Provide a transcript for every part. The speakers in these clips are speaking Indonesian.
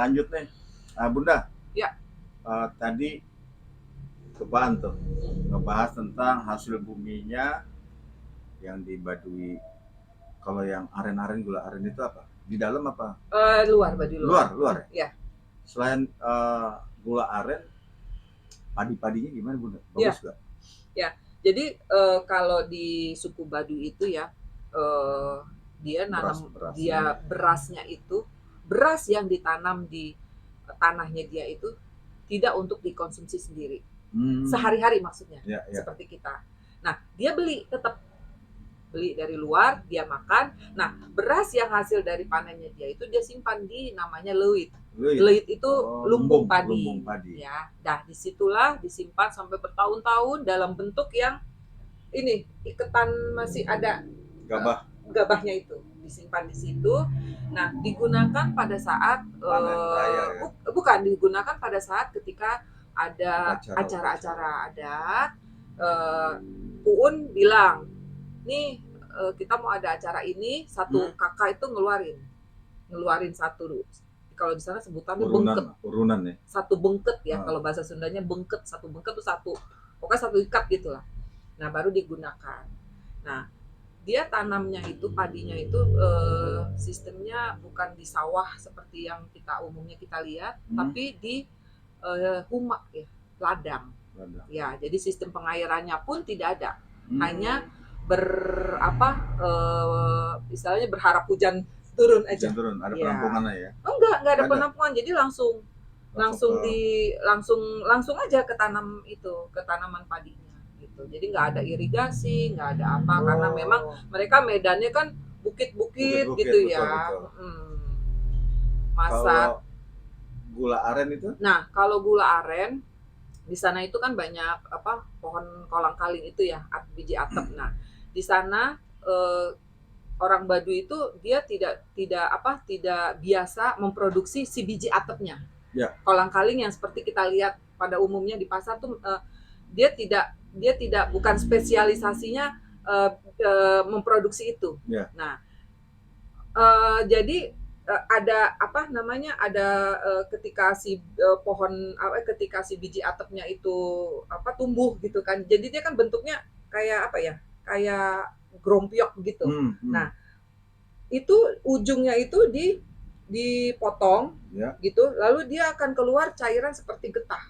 lanjut nih. Bunda, Ya. tadi Keban tuh ngebahas tentang hasil buminya yang di Baduy. Kalau yang aren-aren, gula aren itu apa? Di dalam apa? Luar, Baduy luar. Luar ya? Ya. Selain gula aren, padi-padinya gimana Bunda? Ya. Bagus nggak? Ya, jadi kalau di suku Baduy itu ya, dia nanam berasnya itu, beras yang ditanam di tanahnya dia itu tidak untuk dikonsumsi sendiri. Sehari-hari maksudnya, seperti kita. Nah, dia tetap beli dari luar, dia makan. Nah, beras yang hasil dari panennya dia itu dia simpan di namanya leuit. Leuit itu lumbung padi. Ya, nah disitulah disimpan sampai bertahun-tahun dalam bentuk yang ini iketan masih ada gabahnya itu disimpan di situ. Nah, digunakan pada saat bukan digunakan pada saat ketika ada acara-acara adat. Uun bilang, nih kita mau ada acara ini, satu kakak itu ngeluarin satu, kalau di sana sebutannya bengket, urunan ya, satu bengket ya, kalau bahasa Sundanya bengket, satu bengket itu satu, pokoknya satu ikat gitulah. Nah, baru digunakan. Nah, dia tanamnya itu, padinya itu sistemnya bukan di sawah seperti yang umumnya kita lihat, tapi di humak ya, ladang. Ya, jadi sistem pengairannya pun tidak ada. Hanya istilahnya berharap hujan turun aja. Turun, ada penampungannya ya? Enggak ada penampungan, jadi langsung aja ke tanaman padinya gitu. Jadi nggak ada irigasi, nggak ada apa, karena memang mereka medannya kan bukit-bukit gitu ya. Kalau gula aren itu? Nah, kalau gula aren di sana itu kan banyak pohon kolang-kaling itu ya, biji atep. Nah, di sana orang Baduy itu dia tidak biasa memproduksi si biji atepnya. Ya. Kolang-kaling yang seperti kita lihat pada umumnya di pasar tuh dia tidak bukan spesialisasinya memproduksi itu. Ya. Nah, jadi ada ketika ketika si biji atepnya itu tumbuh gitu kan. Jadi dia kan bentuknya kayak kayak grompiok gitu. Nah, itu ujungnya itu dipotong gitu, lalu dia akan keluar cairan seperti getah.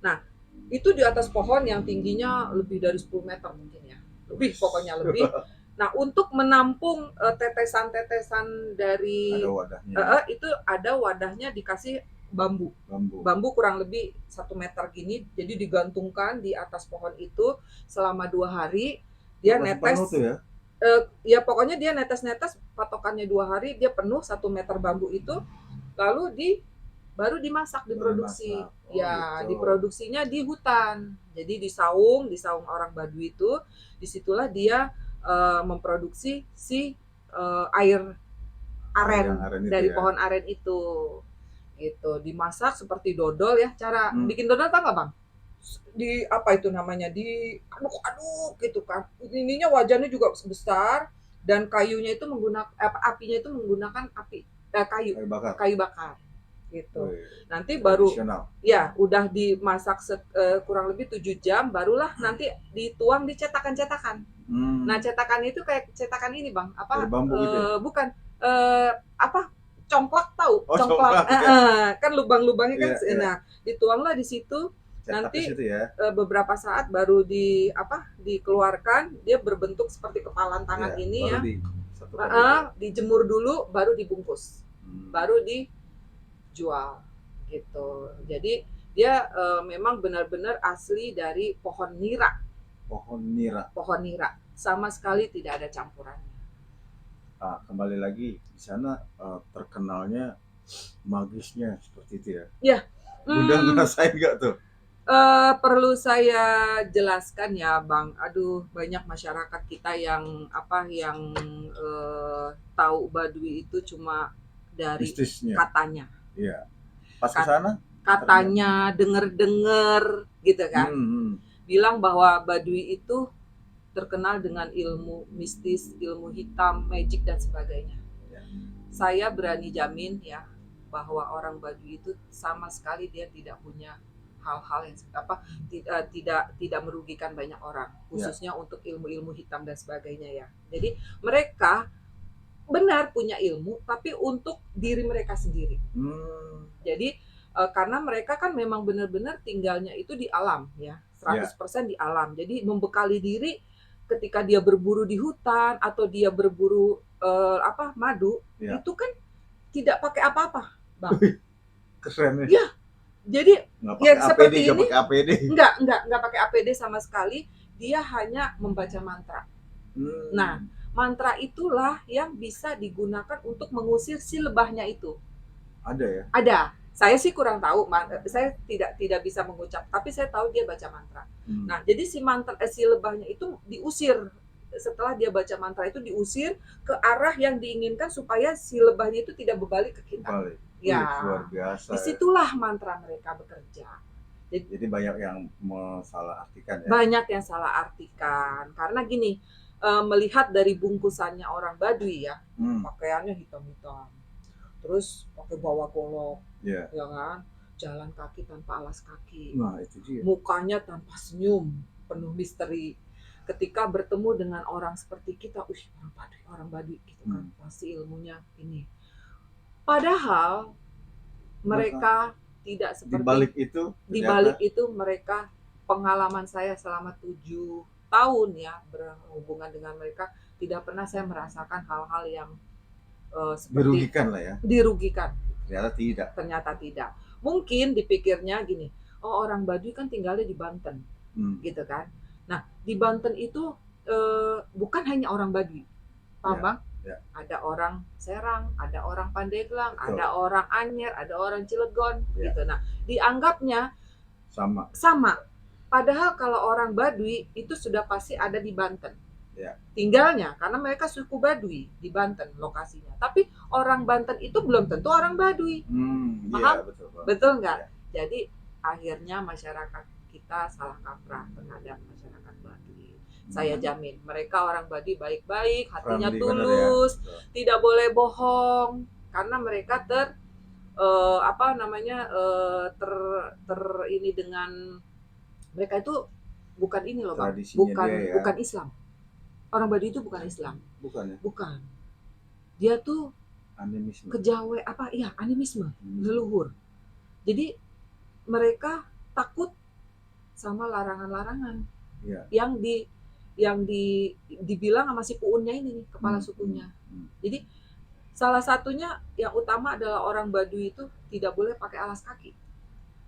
Nah, itu di atas pohon yang tingginya lebih dari 10 meter mungkin ya. Pokoknya lebih. Nah, untuk menampung tetesan-tetesan dari itu ada wadahnya, dikasih bambu kurang lebih 1 meter gini, jadi digantungkan di atas pohon itu selama 2 hari. Dia netes ya pokoknya dia netes patokannya 2 hari, dia penuh 1 meter bambu itu, lalu baru dimasak, diproduksi. Diproduksinya di hutan, jadi disaung orang Baduy itu. Disitulah dia memproduksi si air aren dari pohon aren itu gitu. Dimasak seperti dodol ya. Cara bikin dodol tahu nggak Bang? Diaduk gitu kan. Ininya wajannya juga besar, dan kayunya itu apinya itu menggunakan kayu bakar gitu. Nanti baru ya udah dimasak kurang lebih 7 jam, barulah nanti dituang di cetakan. Nah, cetakan itu kayak cetakan ini Bang, bukan congklak, tahu? Congklak. Kan lubang-lubangnya kan. Nah, dituanglah di situ. Nanti beberapa saat baru dikeluarkan, dia berbentuk seperti kepalan tangan ini ya. Dijemur dulu, baru dibungkus, baru dijual gitu. Jadi dia memang benar-benar asli dari pohon nira. Pohon nira, sama sekali tidak ada campurannya. Kembali lagi di sana terkenalnya magisnya seperti itu ya. Ya. Bunda ngerasain nggak tuh? Perlu saya jelaskan ya Bang. Aduh, banyak masyarakat kita yang tahu Baduy itu cuma dari bisnisnya, katanya. Iya. Pas ke sana katanya dengar gitu kan. Bilang bahwa Baduy itu terkenal dengan ilmu mistis, ilmu hitam, magic dan sebagainya. Saya berani jamin ya, bahwa orang Baduy itu sama sekali dia tidak punya hal-hal yang tidak merugikan banyak orang, khususnya untuk ilmu-ilmu hitam dan sebagainya ya. Jadi mereka benar punya ilmu, tapi untuk diri mereka sendiri. Jadi karena mereka kan memang benar-benar tinggalnya itu di alam ya, 100% di alam. Jadi membekali diri ketika dia berburu di hutan atau dia berburu madu, itu kan tidak pakai apa-apa, Bang. Keren ya. Jadi ya seperti ini nggak pakai APD sama sekali, dia hanya membaca mantra. Nah, mantra itulah yang bisa digunakan untuk mengusir si lebahnya itu. Ada ya? Ada. Saya sih kurang tahu, saya tidak bisa mengucap, tapi saya tahu dia baca mantra. Nah, jadi si lebahnya itu diusir. Setelah dia baca mantra itu diusir ke arah yang diinginkan supaya si lebahnya itu tidak berbalik ke kita. Ya, luar biasa. Disitulah mantra mereka bekerja. Jadi banyak yang salah artikan ya? Banyak yang salah artikan. Karena gini, melihat dari bungkusannya orang Baduy ya, pakaiannya hitam-hitam, terus pakai bawa golok, ya kan, jalan kaki tanpa alas kaki, nah, itu dia. Mukanya tanpa senyum, penuh misteri. Ketika bertemu dengan orang seperti kita, orang Baduy gitu kan, pasti ilmunya ini. Padahal mereka tidak seperti di balik itu mereka, pengalaman saya selama 7 tahun ya berhubungan dengan mereka, tidak pernah saya merasakan hal-hal yang seperti dirugikan lah ya. Dirugikan. Ternyata tidak. Mungkin dipikirnya gini, orang Baduy kan tinggalnya di Banten, gitu kan. Nah, di Banten itu bukan hanya orang Baduy, paham Bang? Ya. Ada orang Serang, ada orang Pandeglang, ada orang Anyer, ada orang Cilegon, gitu. Nah, dianggapnya sama. Padahal kalau orang Baduy itu sudah pasti ada di Banten. Tinggalnya karena mereka suku Baduy di Banten lokasinya. Tapi orang Banten itu belum tentu orang Baduy. Paham? Betul nggak? Jadi akhirnya masyarakat kita salah kaprah terhadap masyarakat Baduy. Saya jamin mereka orang Baduy baik-baik, hatinya tulus, tidak boleh bohong, karena mereka ini dengan mereka itu bukan ini loh Bang, bukan Islam. Orang Baduy itu bukan Islam. Bukan. Dia tuh animisme. Kejawen animisme, leluhur. Jadi mereka takut sama larangan-larangan yang dibilang sama si Puunnya ini nih, kepala sukunya. Jadi salah satunya yang utama adalah orang Baduy itu tidak boleh pakai alas kaki.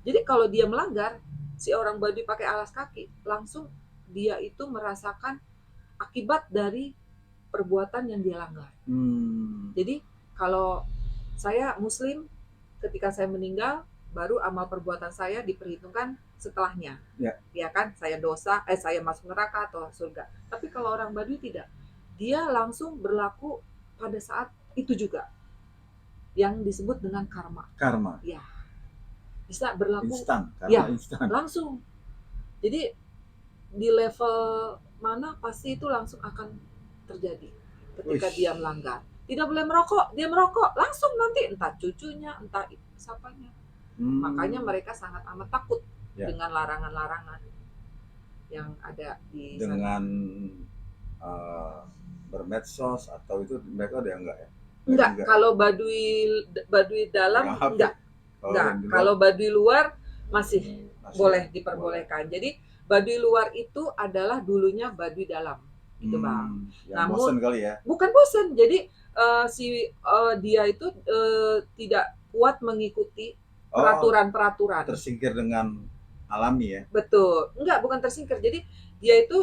Jadi kalau dia melanggar, si orang Baduy pakai alas kaki, langsung dia itu merasakan akibat dari perbuatan yang dia langgar. Jadi kalau saya Muslim, ketika saya meninggal, baru amal perbuatan saya diperhitungkan setelahnya. Ya kan, saya masuk neraka atau surga. Tapi kalau orang Baduy tidak, dia langsung berlaku pada saat itu juga, yang disebut dengan karma. Ya, bisa berlaku instan. Langsung. Jadi di level mana pasti itu langsung akan terjadi ketika dia melanggar. Tidak boleh merokok, dia merokok, langsung nanti entah cucunya, entah siapanya. Makanya mereka sangat amat takut dengan larangan-larangan yang ada di dengan bermedsos atau itu mereka ada enggak ya? Enggak, kalau Baduy dalam enggak. Kalau Baduy luar masih boleh diperbolehkan. Jadi Baduy luar itu adalah dulunya Baduy dalam, gitu Bang. Namun bosen kali ya? Bukan bosen. Jadi dia itu tidak kuat mengikuti peraturan-peraturan. Tersingkir dengan alami ya? Betul. Enggak, bukan tersingkir. Jadi dia itu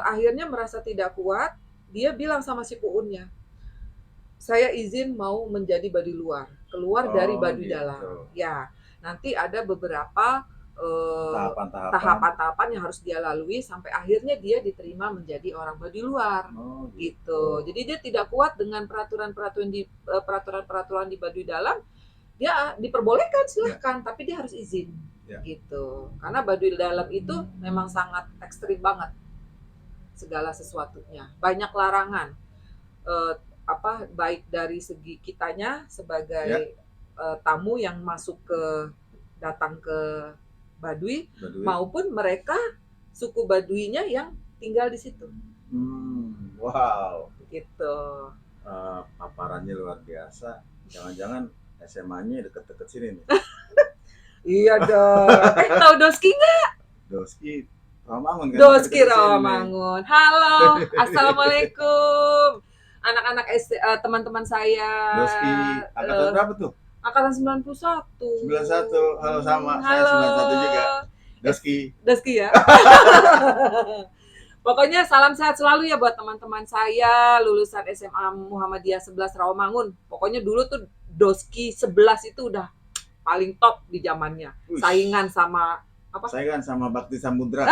akhirnya merasa tidak kuat. Dia bilang sama si Puunnya, saya izin mau menjadi Baduy luar, keluar dari Baduy dalam. Ya, nanti ada beberapa tahapan-tahapan yang harus dia lalui sampai akhirnya dia diterima menjadi orang Baduy luar. Gitu. Jadi dia tidak kuat dengan peraturan-peraturan di Baduy dalam. Dia diperbolehkan silahkan, tapi dia harus izin. Gitu. Karena Baduy dalam itu memang sangat ekstrim banget segala sesuatunya. Banyak larangan. Baik dari segi kitanya sebagai tamu yang datang ke Baduy, maupun mereka suku Baduinya yang tinggal di situ. Wow. Gitu. Paparannya luar biasa. Jangan-jangan SMA-nya deket-deket sini nih. Iya dong. Tahu Doski nggak? Doski Rawamangun kan? Doski Rawamangun. Halo, assalamualaikum. Anak-anak teman-teman saya. Doski angkatan berapa tuh? Angkatan 91. 91. Halo sama. Halo. Saya 91 juga. Doski ya. Pokoknya salam sehat selalu ya buat teman-teman saya lulusan SMA Muhammadiyah 11 Rawamangun. Pokoknya dulu tuh Doski 11 itu udah paling top di zamannya. Saingan sama apa? Saingan sama Bakti Samudra.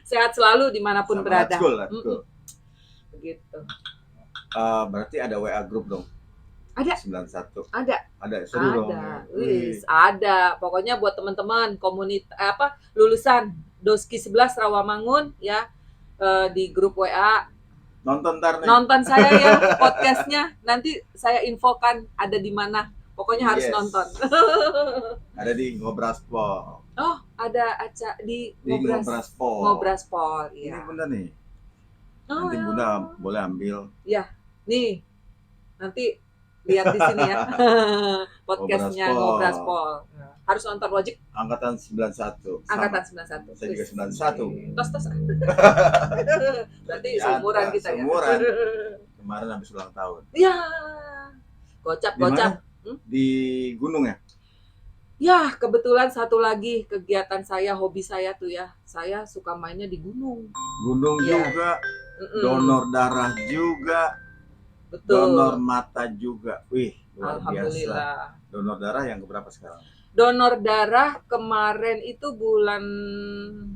Sehat selalu dimanapun sama berada. Begitu. Berarti ada WA group dong? Ada. 91. Ada. Seru dong. Ada. Pokoknya buat teman-teman lulusan Doski 11 Rawamangun ya, di grup WA. Nonton saya ya podcastnya. Nanti saya infokan ada di mana. Pokoknya harus nonton. Ada di Ngobraspol. Oh, ada di Ngobraspol. Iya. Ini Bunda nih. Nanti Bunda boleh ambil. Ya, nih. Nanti lihat di sini ya. Podcastnya Ngobraspol. Harus nonton wajib. Angkatan 91. Angkatan 91. Saya juga 91. Tos. Berarti seumuran kita ya. Seumuran. Kemarin habis ulang tahun. Iya. Gocap. Di gunung ya? Ya, kebetulan satu lagi kegiatan saya, hobi saya tuh ya. Saya suka mainnya di gunung. Gunung juga. Donor darah juga. Betul. Donor mata juga. Wih, luar Alhamdulillah. biasa. Donor darah yang keberapa sekarang? Donor darah kemarin itu bulan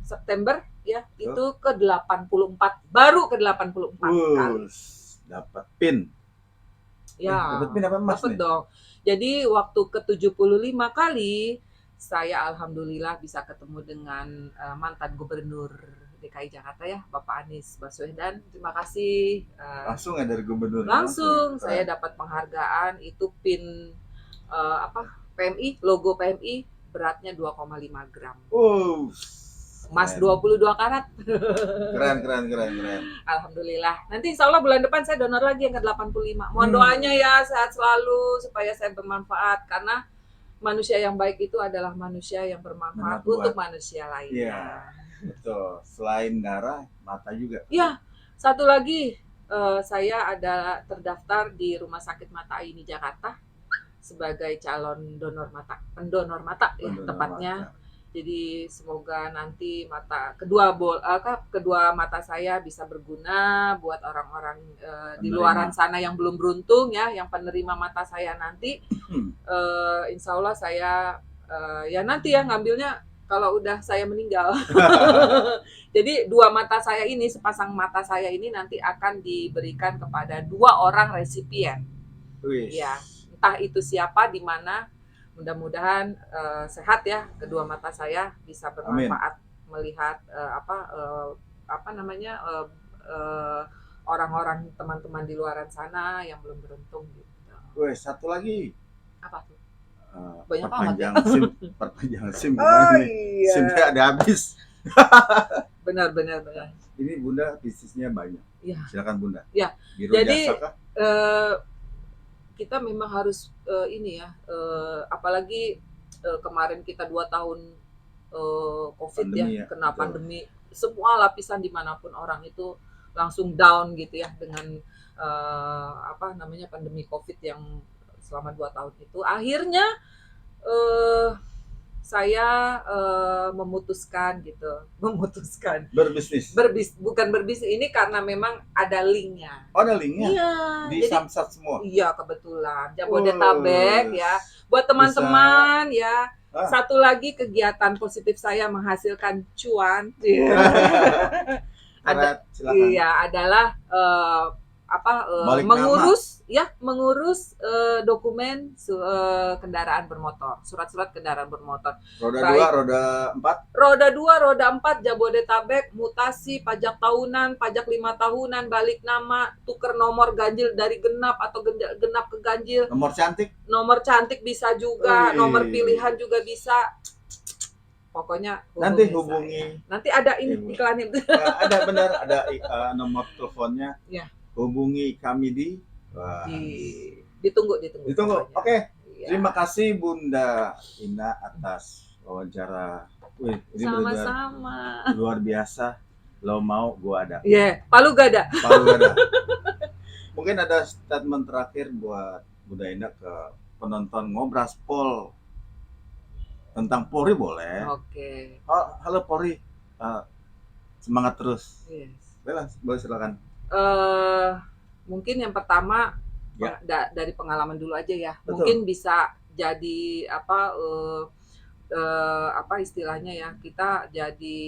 September ya, itu ke 84. Baru ke 84 kali. Dapat pin. Ya. Dapat pin apa emas nih? Dong. Jadi waktu ke 75 kali saya alhamdulillah bisa ketemu dengan mantan gubernur DKI Jakarta ya, Bapak Anies Baswedan. Terima kasih. Langsung ya dari gubernur? Langsung saya dapat penghargaan itu pin PMI, logo PMI, beratnya 2,5 gram. Emas 22 karat. Keren. Alhamdulillah. Nanti insya Allah bulan depan saya donor lagi yang ke-85. Mohon doanya ya, sehat selalu supaya saya bermanfaat. Karena manusia yang baik itu adalah manusia yang bermanfaat untuk manusia lainnya. Iya, betul. Selain darah, mata juga. Iya, satu lagi saya ada terdaftar di Rumah Sakit Mata Aini Jakarta sebagai calon pendonor mata ya tepatnya. Jadi semoga nanti kedua mata saya bisa berguna buat orang-orang di luaran sana yang belum beruntung ya, yang penerima mata saya nanti. Insya Allah saya ya nanti ya ngambilnya kalau udah saya meninggal. Jadi sepasang mata saya ini nanti akan diberikan kepada 2 orang resipien. Ya, entah itu siapa, di mana. Mudah-mudahan sehat ya kedua mata saya, bisa bermanfaat. Amin. Melihat orang-orang teman-teman di luaran sana yang belum beruntung gitu. Satu lagi. Apa tuh? Banyak perpanjang SIM. Iya. SIM-nya ada habis. Benar. Ini Bunda bisnisnya banyak. Ya. Silakan Bunda. Ya. Biro jadi jasa kah? Kita memang harus apalagi kemarin kita 2 tahun COVID pandemi, ya, kena pandemi. Semua lapisan dimanapun orang itu langsung down gitu ya dengan pandemi COVID yang selama 2 tahun itu. Akhirnya saya memutuskan bukan berbisnis ini karena memang ada linknya. Oh, ada linknya? Iya. Di Samsat semua? Iya, kebetulan. Jabodetabek ya. Buat teman-teman ya. Satu lagi kegiatan positif saya menghasilkan cuan. Silakan. Adalah Balik mengurus dokumen kendaraan bermotor, surat-surat kendaraan bermotor. Roda Baik. 2, roda 4. Roda 2, roda 4 Jabodetabek, mutasi, pajak tahunan, pajak 5 tahunan, balik nama, tuker nomor ganjil dari genap atau genap ke ganjil. Nomor cantik bisa juga, nomor pilihan juga bisa. Pokoknya nanti hubungi saya. Nanti ada ini iklan itu. Ada benar, ada nomor teleponnya. Ya. Hubungi kami di ditunggu. Oke. Ya. Terima kasih Bunda Ina atas wawancara. Wih, ini sama-sama. Luar biasa. Lo mau, gua ada. Palu gada. Mungkin ada statement terakhir buat Bunda Ina ke penonton Ngobraspol. Tentang Polri boleh. Oke. Halo Polri, semangat terus. Yes. Boleh silakan. Mungkin yang pertama dari pengalaman dulu aja ya. Betul. Mungkin bisa jadi istilahnya ya, kita jadi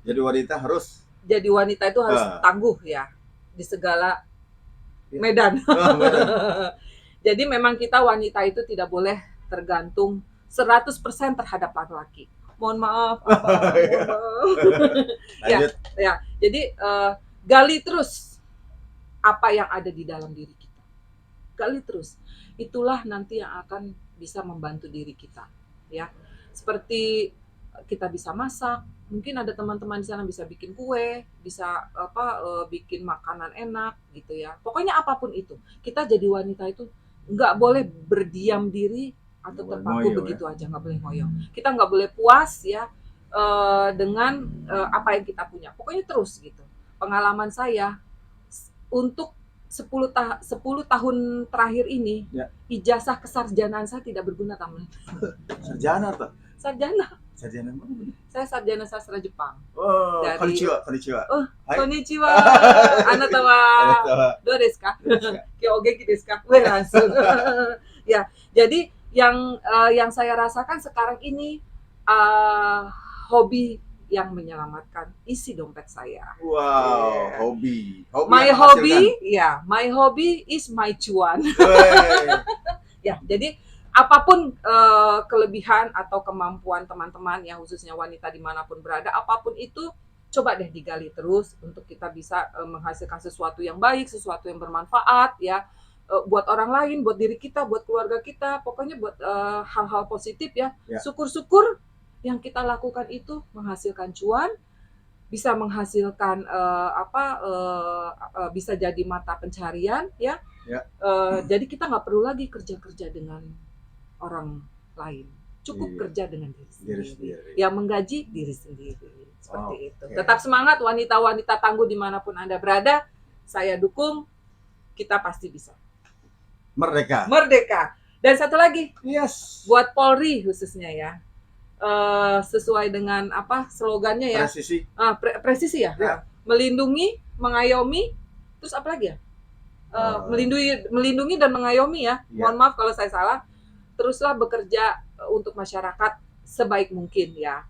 Jadi wanita harus. Jadi wanita itu harus tangguh ya di segala medan. Jadi memang kita wanita itu tidak boleh tergantung 100% terhadap laki-laki. Mohon maaf. Jadi gali terus apa yang ada di dalam diri kita. Gali terus. Itulah nanti yang akan bisa membantu diri kita. Ya, seperti kita bisa masak. Mungkin ada teman-teman di sana bisa bikin kue, bisa bikin makanan enak gitu ya. Pokoknya apapun itu, kita jadi wanita itu nggak boleh berdiam diri atau terpaku begitu aja, nggak boleh ngoyo. Kita nggak boleh puas ya dengan apa yang kita punya. Pokoknya terus gitu. Pengalaman saya untuk 10 tahun terakhir ini, ijazah kesarjanaan saya tidak berguna, teman. Sarjana apa? Sarjana mana? Saya sarjana sastra Jepang. Konnichiwa. Konnichiwa. Anatawa do desu ka? Kyogeki desu ka? Langsung. Ya, jadi yang saya rasakan sekarang ini hobi yang menyelamatkan isi dompet saya. Wow, hobi. My hobby is my cuan. Ya, jadi apapun kelebihan atau kemampuan teman-teman yang khususnya wanita dimanapun berada, apapun itu coba deh digali terus untuk kita bisa menghasilkan sesuatu yang baik, sesuatu yang bermanfaat ya, buat orang lain, buat diri kita, buat keluarga kita, pokoknya buat hal-hal positif ya. Syukur-syukur yang kita lakukan itu menghasilkan cuan, bisa menghasilkan bisa jadi mata pencarian ya. Jadi kita nggak perlu lagi kerja dengan orang lain, cukup kerja dengan diri sendiri. Yang menggaji diri sendiri seperti itu. Tetap semangat wanita-wanita tangguh dimanapun Anda berada, saya dukung, kita pasti bisa. Merdeka. Dan satu lagi, buat Polri khususnya ya, sesuai dengan slogannya ya, presisi ya, melindungi, mengayomi, terus apa lagi ya, melindungi dan mengayomi ya. Mohon maaf kalau saya salah. Teruslah bekerja untuk masyarakat sebaik mungkin ya,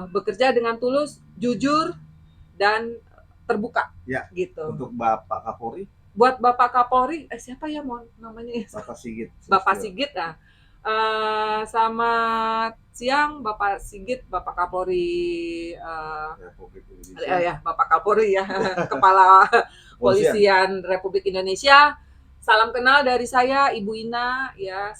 bekerja dengan tulus, jujur dan terbuka gitu. Untuk Bapak Kapolri, buat Bapak Kapolri, siapa ya namanya? Bapak Sigit ya. Selamat siang Bapak Sigit, Bapak Kapolri Republik Indonesia. Bapak Kapolri ya, Kepala Polisian Republik Indonesia. Salam kenal dari saya, Ibu Ina ya.